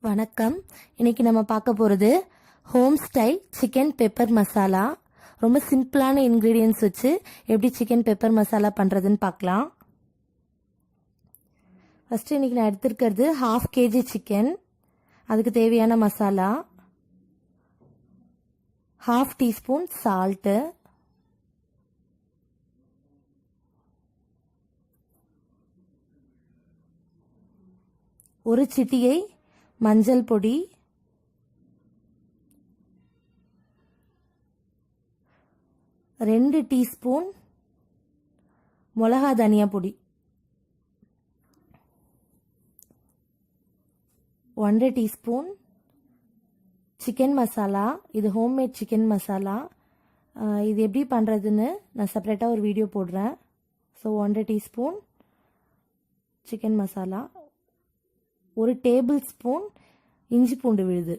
வணக்கம். இன்னைக்கு நம்ம பார்க்க போகிறது home style chicken pepper masala. ரொம்ப சிம்பிளான இன்க்ரீடியன்ஸ் வச்சு எப்படி சிக்கன் பெப்பர் மசாலா பண்ணுறதுன்னு பார்க்கலாம். ஃபஸ்ட்டு இன்னைக்கு நான் எடுத்துருக்கிறது 1/2 kg சிக்கன். அதுக்கு தேவையான மசாலா 1/2 teaspoon சால்ட்டு, 1 சிட்டிகை மஞ்சள் பொடி, 2 டீஸ்பூன் மிளகா தனியா பொடி, 1/2 டீஸ்பூன் சிக்கன் மசாலா. இது ஹோம்மேட் சிக்கன் மசாலா. இது எப்படி பண்ணுறதுன்னு நான் செப்பரேட்டாக ஒரு வீடியோ போடுறேன். So 1/2 teaspoon chicken masala, 1 table spoon இஞ்சி பூண்டு விழுது.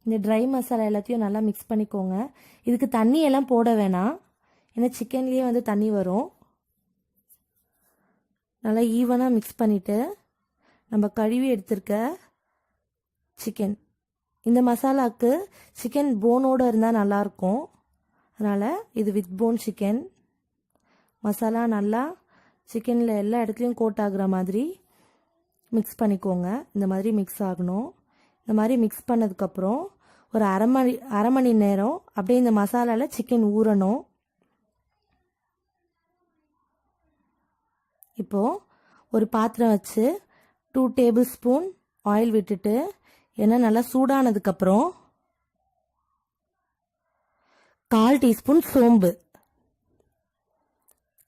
இந்த ட்ரை மசாலா எல்லாத்தையும் நல்லா மிக்ஸ் பண்ணிக்கோங்க. இதுக்கு தண்ணி எல்லாம் போட வேணாம், ஏன்னா சிக்கன்லேயே வந்து தண்ணி வரும். நல்லா ஈவனாக மிக்ஸ் பண்ணிவிட்டு நம்ம கழுவி எடுத்துருக்க சிக்கன், இந்த மசாலாவுக்கு சிக்கன் போனோடு இருந்தால் நல்லாயிருக்கும். அதனால் இது வித் போன் சிக்கன். மசாலா நல்லா சிக்கனில் எல்லா இடத்துலையும் கோட் ஆகுற மாதிரி மிக்ஸ் பண்ணிக்கோங்க. இந்த மாதிரி மிக்ஸ் ஆகணும். இந்த மாதிரி மிக்ஸ் பண்ணதுக்கப்புறம் ஒரு அரை மணி நேரம் அப்படியே இந்த மசாலாவில் சிக்கன் ஊறணும். இப்போது ஒரு பாத்திரம் வச்சு 2 டேபிள் ஸ்பூன் ஆயில் விட்டுட்டு எண்ணெய் நல்லா சூடானதுக்கப்புறம் 1/4 டீஸ்பூன் சோம்பு,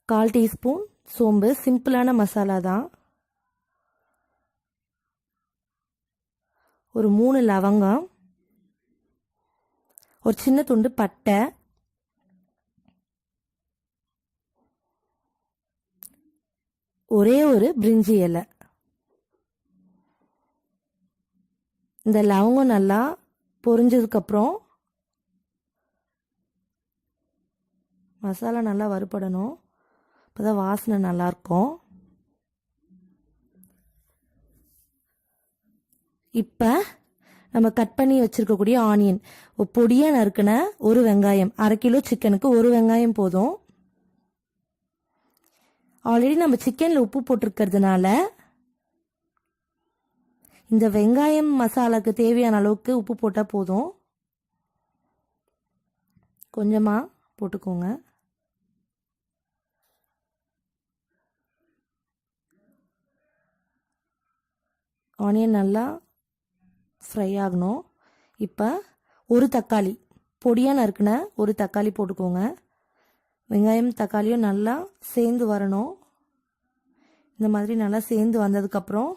1/4 டீஸ்பூன் சோம்பு. சிம்பிளான மசாலா தான். ஒரு 3 லவங்கம், ஒரு சின்ன துண்டு பட்டை, ஒரே ஒரு பிரிஞ்சி இலை. இந்த லவங்கம் நல்லா பொரிஞ்சதுக்கப்புறம் மசாலா நல்லா வறுபடணும். அப்போதான் வாசனை நல்லாயிருக்கும். இப்போ நம்ம கட் பண்ணி வச்சுருக்கக்கூடிய ஆனியன், பொடியாக நறுக்கின ஒரு வெங்காயம், 1/2 கிலோ சிக்கனுக்கு ஒரு வெங்காயம் போதும். ஆல்ரெடி நம்ம சிக்கனில் உப்பு போட்டிருக்கிறதுனால இந்த வெங்காயம் மசாலாவுக்கு தேவையான அளவுக்கு உப்பு போட்டால் போதும். கொஞ்சமாக போட்டுக்கோங்க. ஆனியன் நல்லா ஃப்ரை ஆகணும். இப்போ ஒரு தக்காளி, பொடியாக நறுக்கின ஒரு தக்காளி போட்டுக்கோங்க. வெங்காயம் தக்காளியும் நல்லா சேர்ந்து வரணும். இந்த மாதிரி நல்லா சேர்ந்து வந்ததுக்கப்புறம்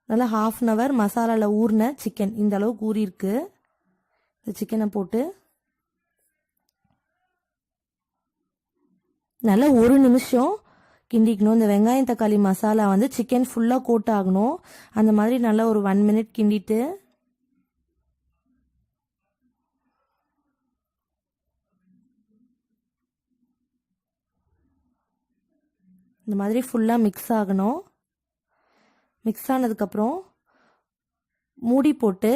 நல்லா 1/2 an hour மசாலாவில் ஊறின சிக்கன், இந்த அளவுக்கு ஊறியிருக்கு. இந்த சிக்கனை போட்டு நல்லா 1 நிமிஷம் கிண்டிக்கணும். இந்த வெங்காயம் தக்காளி மசாலா வந்து சிக்கன் ஃபுல்லாக கோட் ஆகணும். அந்த மாதிரி நல்லா ஒரு 1 minute கிண்டிட்டு இந்த மாதிரி ஃபுல்லாக மிக்ஸ் ஆகணும். மிக்ஸ் ஆனதுக்கப்புறம் மூடி போட்டு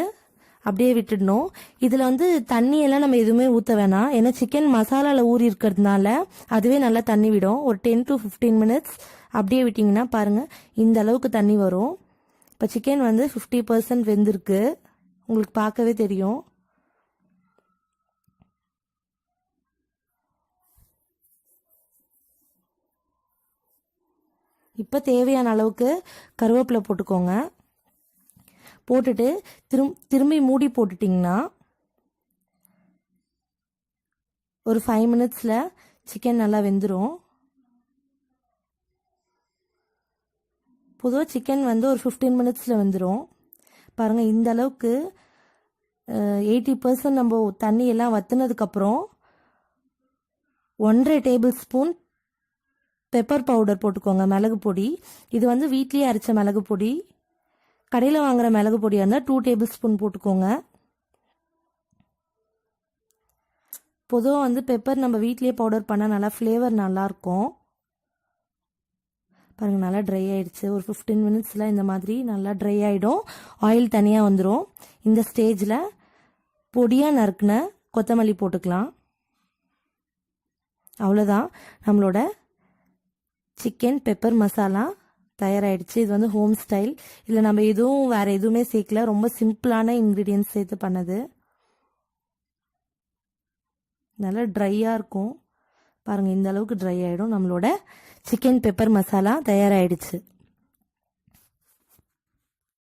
அப்படியே விட்டுடணும். இதில் வந்து தண்ணியெல்லாம் நம்ம எதுவுமே ஊற்ற வேணாம், ஏன்னா சிக்கன் மசாலாவில் ஊறி இருக்கிறதுனால அதுவே நல்லா தண்ணி விடும். ஒரு 10 to 15 minutes அப்படியே விட்டிங்கன்னா பாருங்கள் இந்த அளவுக்கு தண்ணி வரும். இப்போ சிக்கன் வந்து 50% வெந்திருக்கு, உங்களுக்கு பார்க்கவே தெரியும். இப்போ தேவையான அளவுக்கு கருவேப்பிலை போட்டுக்கோங்க. போட்டுட்டு திரும்பி மூடி போட்டுட்டிங்கன்னா ஒரு 5 minutesல சிக்கன் நல்லா வெந்துடும். பொதுவாக சிக்கன் வந்து ஒரு 15 minutesல வெந்துடும். பாருங்கள் இந்த அளவுக்கு 80% நம்ம தண்ணி எல்லாம் வற்றினதுக்கப்புறம் 1/2 டேபிள் ஸ்பூன் பெப்பர் பவுடர் போட்டுக்கோங்க, மிளகு பொடி. இது வந்து வீட்லேயே அரைச்ச மிளகு பொடி. கடையில் வாங்குகிற மிளகு பொடியாக இருந்தால் 2 டேபிள் ஸ்பூன் போட்டுக்கோங்க. பொதுவாக வந்து பெப்பர் நம்ம வீட்லேயே பவுடர் பண்ணால் நல்லா ஃப்ளேவர் நல்லாயிருக்கும். பாருங்கள் நல்லா ட்ரை ஆகிடுச்சு. ஒரு 15 மினிட்ஸில் இந்த மாதிரி நல்லா ட்ரை ஆகிடும். ஆயில் தனியாக வந்துடும். இந்த ஸ்டேஜில் பொடியாக நறுக்குன கொத்தமல்லி போட்டுக்கலாம். அவ்வளோதான், நம்மளோட சிக்கன் பெப்பர் மசாலா தயாராகிடுச்சு. இது வந்து ஹோம் ஸ்டைல். இல்லை நம்ம எதுவும் வேறு எதுவுமே சேர்க்கல, ரொம்ப சிம்பிளான இன்க்ரீடியன்ட்ஸ் சேர்த்து பண்ணது. நல்லா ட்ரையாக இருக்கும் பாருங்கள். இந்த அளவுக்கு ட்ரை ஆகிடும். நம்மளோட சிக்கன் பெப்பர் மசாலா தயாராகிடுச்சு.